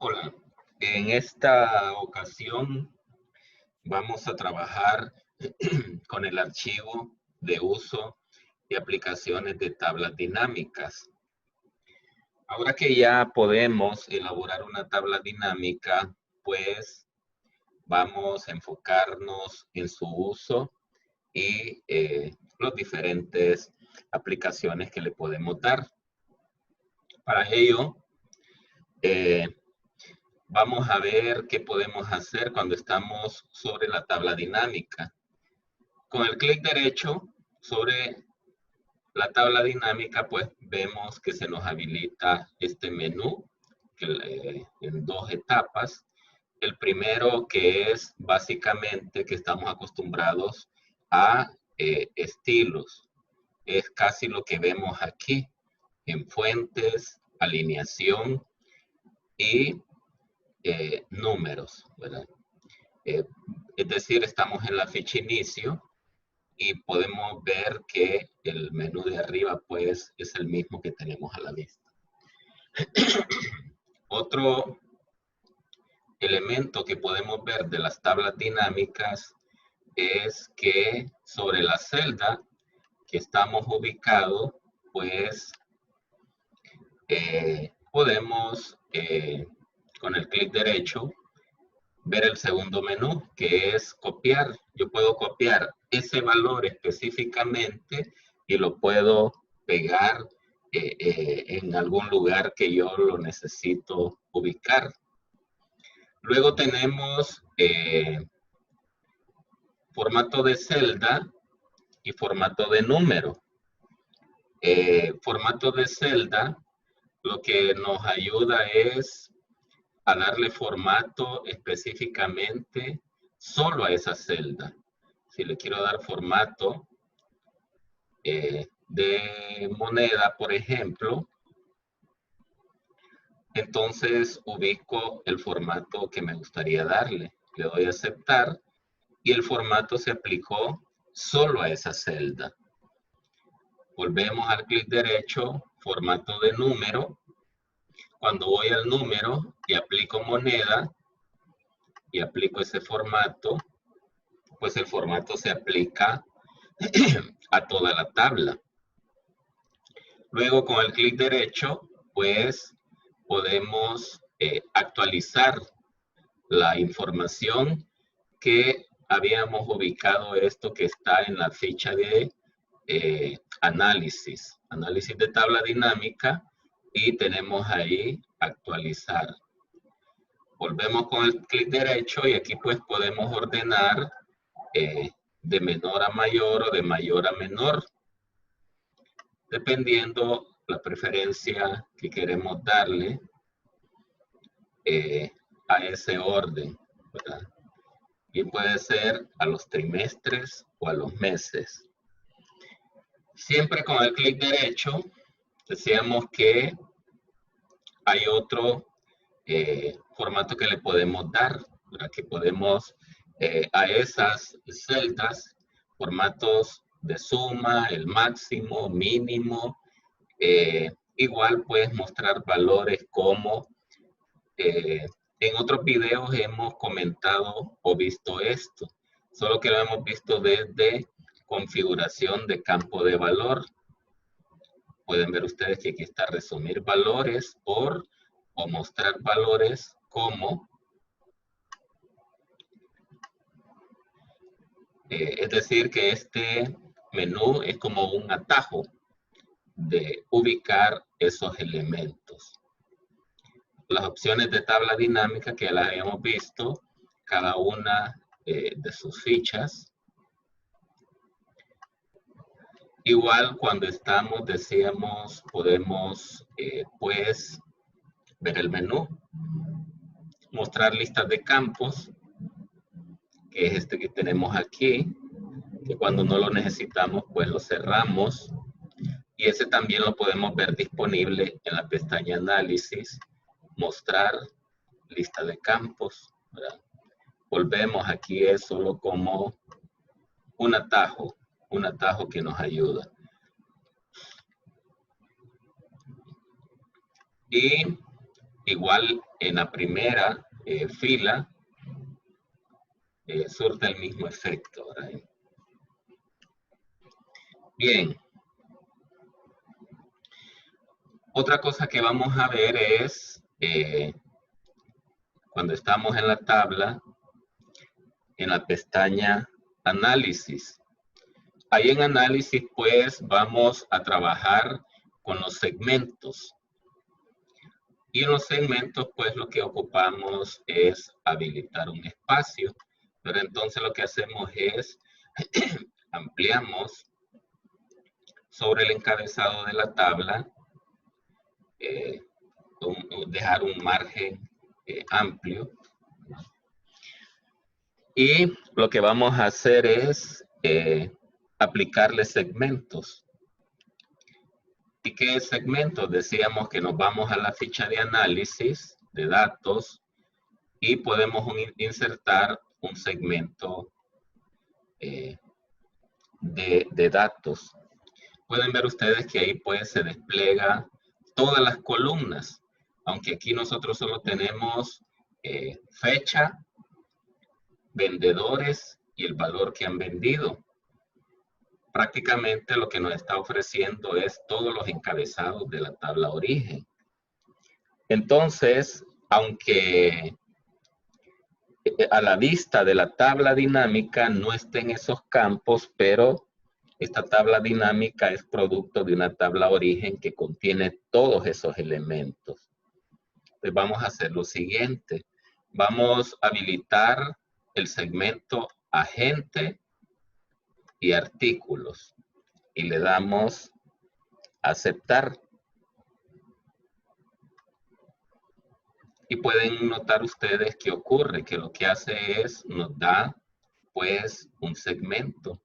Hola, en esta ocasión vamos a trabajar con el archivo de uso y aplicaciones de tablas dinámicas. Ahora que ya podemos elaborar una tabla dinámica, pues vamos a enfocarnos en su uso y las diferentes aplicaciones que le podemos dar. Para ello, eh, vamos a ver qué podemos hacer cuando estamos sobre la tabla dinámica. Con el clic derecho sobre la tabla dinámica, pues vemos que se nos habilita este menú en dos etapas. El primero, que es básicamente que estamos acostumbrados a estilos. Es casi lo que vemos aquí en fuentes, alineación y números, ¿verdad? Eh, es decir, estamos en la ficha inicio y podemos ver que el menú de arriba pues es el mismo que tenemos a la vista. Otro elemento que podemos ver de las tablas dinámicas es que sobre la celda que estamos ubicados, pues podemos con el clic derecho ver el segundo menú, que es copiar. Yo puedo copiar ese valor específicamente y lo puedo pegar en algún lugar que yo lo necesito ubicar. Luego tenemos formato de celda y formato de número. Formato de celda lo que nos ayuda es a darle formato específicamente solo a esa celda. Si le quiero dar formato de moneda, por ejemplo, entonces ubico el formato que me gustaría darle. Le doy a aceptar y el formato se aplicó solo a esa celda. Volvemos al clic derecho, formato de número. Cuando voy al número y aplico moneda y aplico ese formato, pues el formato se aplica a toda la tabla. Luego con el clic derecho, pues podemos actualizar la información que habíamos ubicado, esto que está en la ficha de análisis de tabla dinámica, y tenemos ahí actualizar. Volvemos con el clic derecho y aquí pues podemos ordenar de menor a mayor o de mayor a menor, dependiendo la preferencia que queremos darle a ese orden, ¿verdad? Y puede ser a los trimestres o a los meses. Siempre con el clic derecho, decíamos que hay otro formato que le podemos dar, ¿verdad? Que podemos a esas celdas, formatos de suma, el máximo, mínimo, igual puedes mostrar valores como en otros videos hemos comentado o visto esto, solo que lo hemos visto desde configuración de campo de valor. Pueden ver ustedes que aquí está resumir valores por o mostrar valores como. Es decir, que este menú es como un atajo de ubicar esos elementos. Las opciones de tabla dinámica que las habíamos visto, cada una de sus fichas. Igual cuando estamos, decíamos, podemos pues ver el menú, mostrar listas de campos, que es este que tenemos aquí, que cuando no lo necesitamos pues lo cerramos, y ese también lo podemos ver disponible en la pestaña análisis, mostrar lista de campos, ¿verdad? Volvemos, aquí es solo como un atajo que nos ayuda. Y igual en la primera fila surte el mismo efecto, ¿verdad? Bien. Otra cosa que vamos a ver es cuando estamos en la tabla, en la pestaña Análisis. Ahí en Análisis, pues, vamos a trabajar con los segmentos. Y en los segmentos, pues, lo que ocupamos es habilitar un espacio. Pero entonces lo que hacemos es ampliamos sobre el encabezado de la tabla, dejar un margen amplio. Y lo que vamos a hacer es aplicarle segmentos. ¿Y qué es segmentos? Decíamos que nos vamos a la ficha de análisis de datos y podemos insertar un segmento de datos. Pueden ver ustedes que ahí pues se despliega todas las columnas, aunque aquí nosotros solo tenemos fecha, vendedores y el valor que han vendido. Prácticamente lo que nos está ofreciendo es todos los encabezados de la tabla origen. Entonces, aunque a la vista de la tabla dinámica no estén esos campos, pero esta tabla dinámica es producto de una tabla origen que contiene todos esos elementos. Pues vamos a hacer lo siguiente. Vamos a habilitar el segmento agente y artículos y le damos a aceptar. Y pueden notar ustedes qué ocurre, que lo que hace es nos da pues un segmento.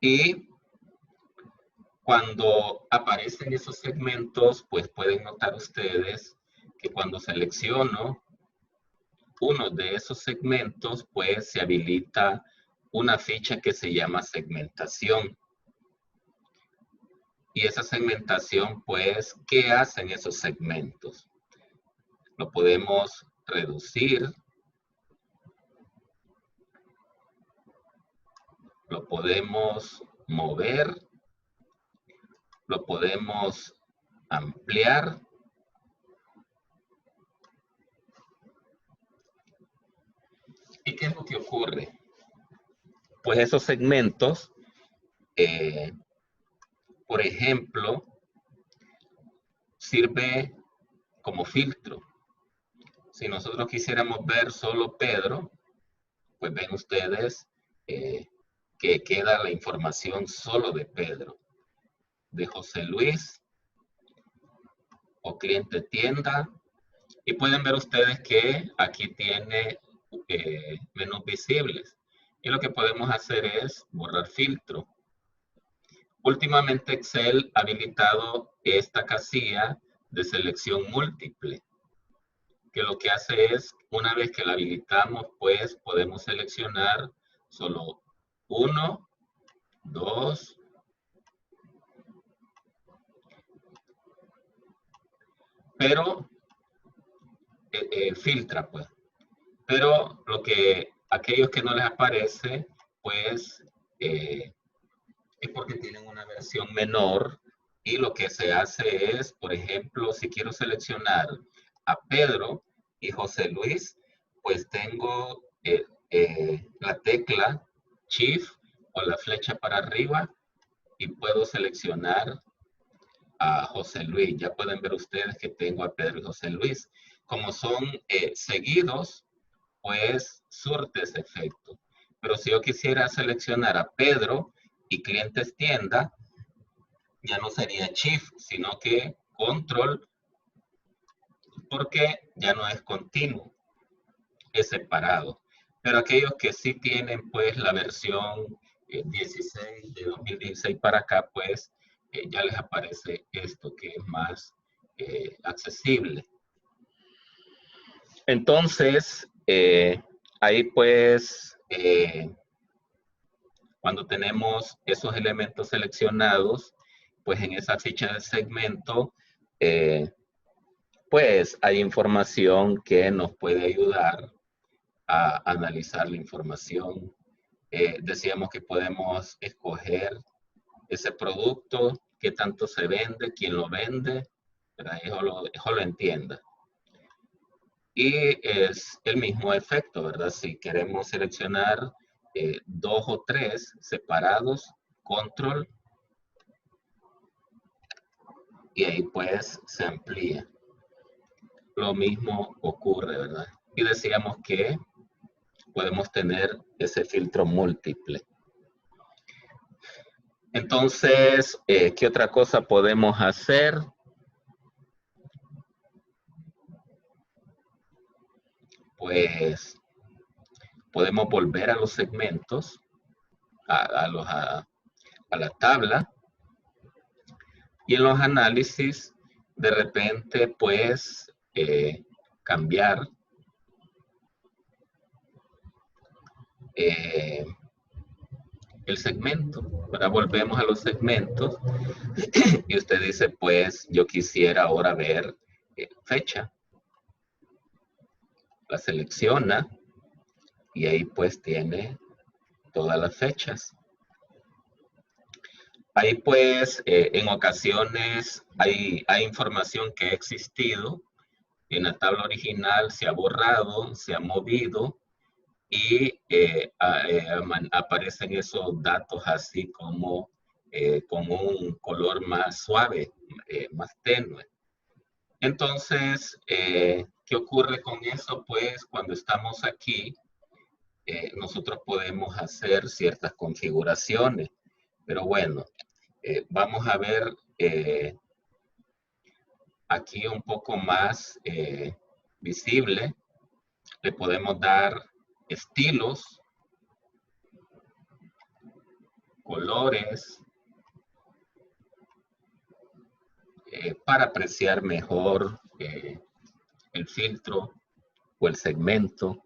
Y cuando aparecen esos segmentos, pues pueden notar ustedes que cuando selecciono uno de esos segmentos, pues se habilita una ficha que se llama segmentación. Y esa segmentación, pues, ¿qué hacen esos segmentos? Lo podemos reducir, lo podemos mover, lo podemos ampliar. ¿Y qué es lo que ocurre? Pues esos segmentos, por ejemplo, sirve como filtro. Si nosotros quisiéramos ver solo Pedro, pues ven ustedes que queda la información solo de Pedro. De José Luis o cliente tienda. Y pueden ver ustedes que aquí tiene menús visibles. Y lo que podemos hacer es borrar filtro. Últimamente Excel ha habilitado esta casilla de selección múltiple, que lo que hace es, una vez que la habilitamos, pues podemos seleccionar solo 1, 2, pero filtra, pues. Pero aquellos que no les aparece, pues es porque tienen una versión menor y lo que se hace es, por ejemplo, si quiero seleccionar a Pedro y José Luis, pues tengo la tecla Shift o la flecha para arriba y puedo seleccionar a José Luis. Ya pueden ver ustedes que tengo a Pedro y José Luis. Como son seguidos, pues surte ese efecto. Pero si yo quisiera seleccionar a Pedro y clientes tienda, ya no sería Shift, sino que Control, porque ya no es continuo, es separado. Pero aquellos que sí tienen pues la versión 16 de 2016 para acá, pues ya les aparece esto que es más accesible. Entonces, ahí pues, cuando tenemos esos elementos seleccionados pues en esa ficha de segmento, pues hay información que nos puede ayudar a analizar la información. Decíamos que podemos escoger ese producto, qué tanto se vende, quién lo vende, ¿verdad? Eso lo entienda. Y es el mismo efecto, ¿verdad? Si queremos seleccionar 2 o 3 separados, control, y ahí pues se amplía. Lo mismo ocurre, ¿verdad? Y decíamos que podemos tener ese filtro múltiple. Entonces, ¿qué otra cosa podemos hacer? Pues podemos volver a los segmentos, a la tabla, y en los análisis, de repente, pues, cambiar el segmento. Ahora volvemos a los segmentos y usted dice, pues, yo quisiera ahora ver fecha. La selecciona y ahí pues tiene todas las fechas. Ahí pues en ocasiones hay información que ha existido en la tabla original, se ha borrado, se ha movido y aparecen esos datos así como con un color más suave, más tenue. Entonces, ¿qué ocurre con eso? Pues cuando estamos aquí, nosotros podemos hacer ciertas configuraciones, pero bueno, vamos a ver aquí un poco más visible. Le podemos dar estilos, colores, para apreciar mejor el filtro o el segmento.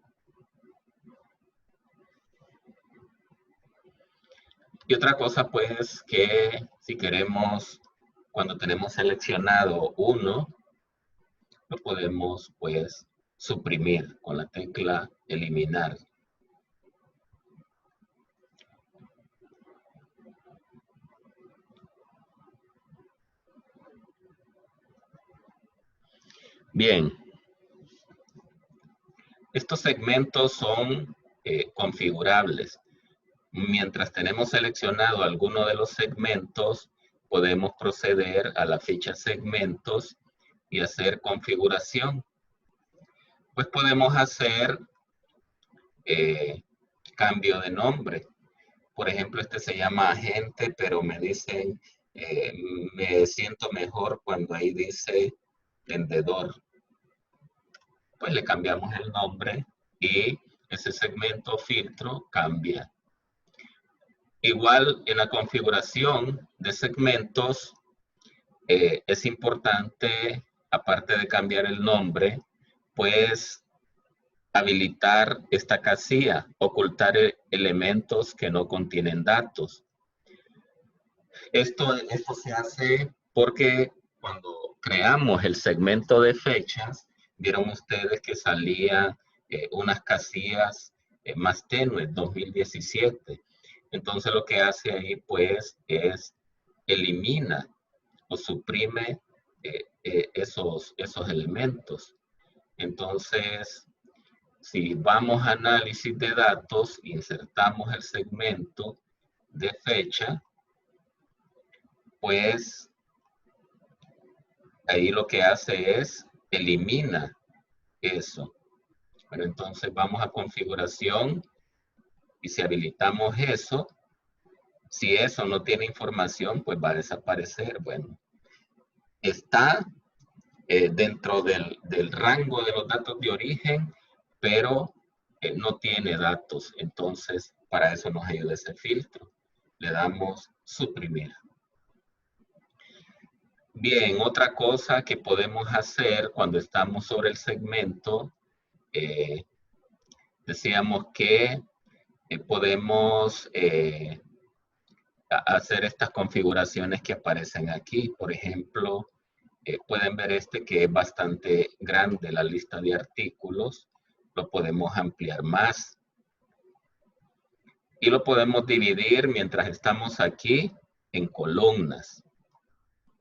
Y otra cosa pues que si queremos, cuando tenemos seleccionado uno, lo podemos pues suprimir con la tecla eliminar. Bien, estos segmentos son configurables. Mientras tenemos seleccionado alguno de los segmentos, podemos proceder a la ficha segmentos y hacer configuración. Pues podemos hacer cambio de nombre. Por ejemplo, este se llama agente, pero me dicen, me siento mejor cuando ahí dice vendedor. Pues le cambiamos el nombre y ese segmento filtro cambia. Igual en la configuración de segmentos es importante, aparte de cambiar el nombre, pues habilitar esta casilla, ocultar elementos que no contienen datos. Esto se hace porque cuando creamos el segmento de fechas, vieron ustedes que salía unas casillas más tenues, 2017. Entonces lo que hace ahí pues es elimina o suprime esos elementos. Entonces, si vamos a análisis de datos, insertamos el segmento de fecha, pues ahí lo que hace es elimina eso. Pero entonces vamos a configuración y si habilitamos eso, si eso no tiene información, pues va a desaparecer. Bueno, está dentro del rango de los datos de origen, pero no tiene datos. Entonces, para eso nos ayuda ese filtro. Le damos suprimir. Bien, otra cosa que podemos hacer cuando estamos sobre el segmento, decíamos que podemos hacer estas configuraciones que aparecen aquí. Por ejemplo, pueden ver que es bastante grande la lista de artículos. Lo podemos ampliar más. Y lo podemos dividir mientras estamos aquí en columnas.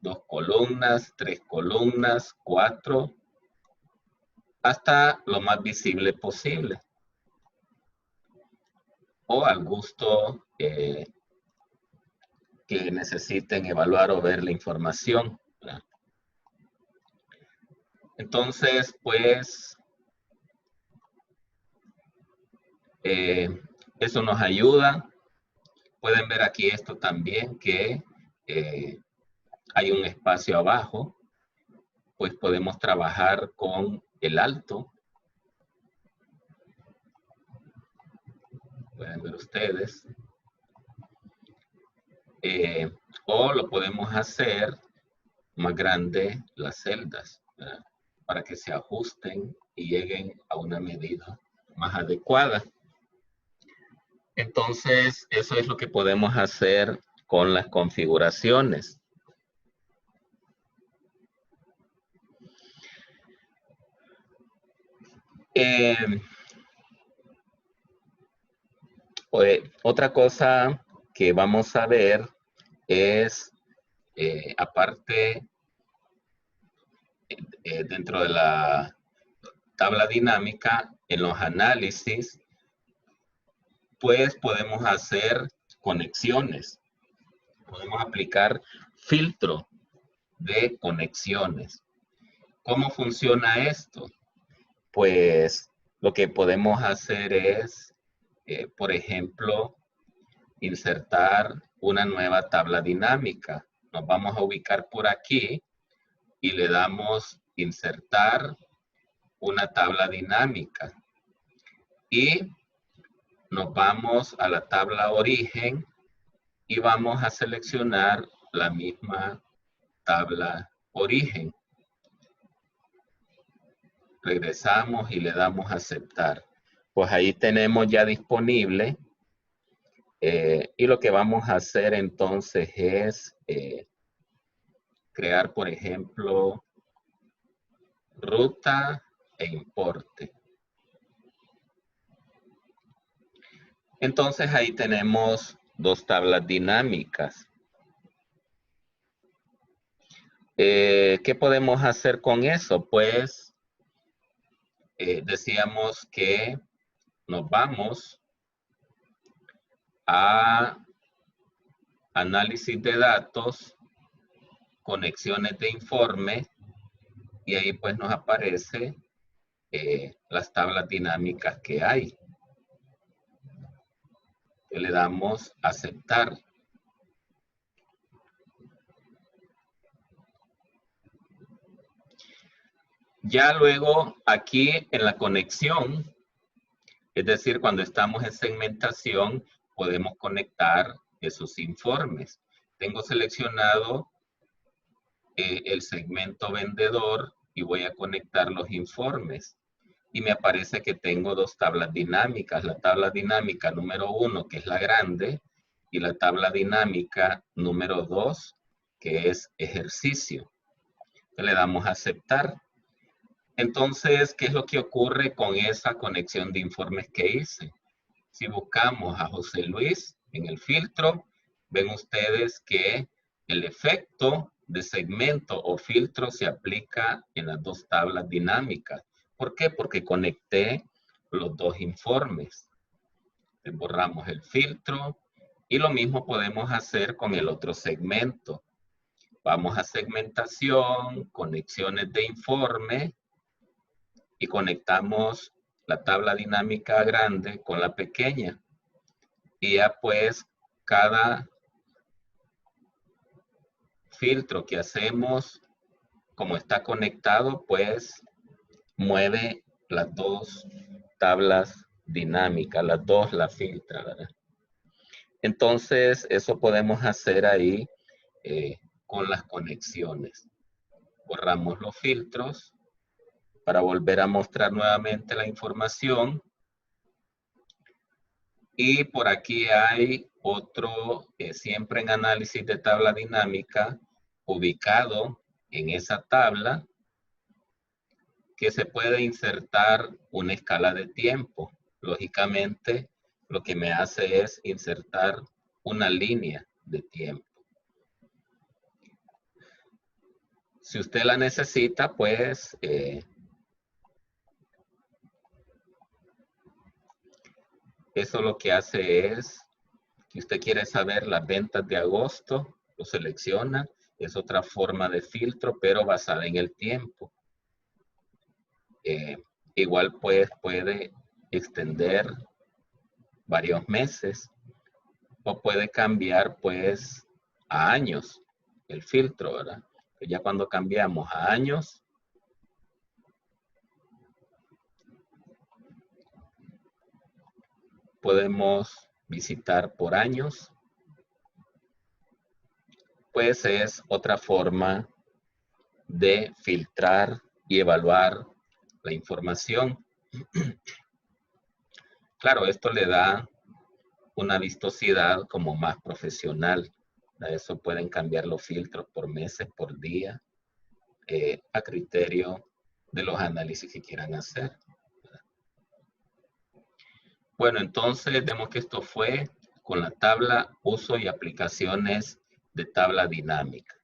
2 columnas, 3 columnas, 4, hasta lo más visible posible. O al gusto que necesiten evaluar o ver la información, ¿verdad? Entonces, pues, eso nos ayuda. Pueden ver aquí esto también, que hay un espacio abajo, pues podemos trabajar con el alto. Pueden ver ustedes. O lo podemos hacer más grande las celdas, ¿verdad? Para que se ajusten y lleguen a una medida más adecuada. Entonces, eso es lo que podemos hacer con las configuraciones. Otra cosa que vamos a ver es, aparte, dentro de la tabla dinámica, en los análisis, pues podemos hacer conexiones. Podemos aplicar filtro de conexiones. ¿Cómo funciona esto? Pues lo que podemos hacer es, por ejemplo, insertar una nueva tabla dinámica. Nos vamos a ubicar por aquí y le damos insertar una tabla dinámica. Y nos vamos a la tabla origen y vamos a seleccionar la misma tabla origen. Regresamos y le damos a aceptar. Pues ahí tenemos ya disponible. Y lo que vamos a hacer entonces es crear, por ejemplo, ruta e importe. Entonces ahí tenemos 2 tablas dinámicas. ¿Qué podemos hacer con eso? Pues decíamos que nos vamos a análisis de datos, conexiones de informe, y ahí pues nos aparece las tablas dinámicas que hay. Le damos a aceptar. Ya luego aquí en la conexión, es decir, cuando estamos en segmentación, podemos conectar esos informes. Tengo seleccionado el segmento vendedor y voy a conectar los informes. Y me aparece que tengo 2 tablas dinámicas. La tabla dinámica número 1, que es la grande, y la tabla dinámica número 2, que es ejercicio. Le damos a aceptar. Entonces, ¿qué es lo que ocurre con esa conexión de informes que hice? Si buscamos a José Luis en el filtro, ven ustedes que el efecto de segmento o filtro se aplica en las 2 tablas dinámicas. ¿Por qué? Porque conecté los 2 informes. Borramos el filtro y lo mismo podemos hacer con el otro segmento. Vamos a segmentación, conexiones de informe y conectamos la tabla dinámica grande con la pequeña. Y ya pues cada filtro que hacemos, como está conectado, pues mueve las 2 tablas dinámicas, las 2 la filtra, ¿verdad? Entonces, eso podemos hacer ahí con las conexiones. Borramos los filtros para volver a mostrar nuevamente la información. Y por aquí hay otro siempre en análisis de tabla dinámica, ubicado en esa tabla, que se puede insertar una escala de tiempo. Lógicamente, lo que me hace es insertar una línea de tiempo. Si usted la necesita, pues eso lo que hace es que usted quiere saber las ventas de agosto, lo selecciona, es otra forma de filtro, pero basada en el tiempo. Igual pues puede extender varios meses o puede cambiar pues a años el filtro, ¿verdad? Ya cuando cambiamos a años, podemos visitar por años, pues es otra forma de filtrar y evaluar la información. Claro, esto le da una vistosidad como más profesional. A eso pueden cambiar los filtros por meses, por día, a criterio de los análisis que quieran hacer. Bueno, entonces vemos que esto fue con la tabla uso y aplicaciones de tabla dinámica.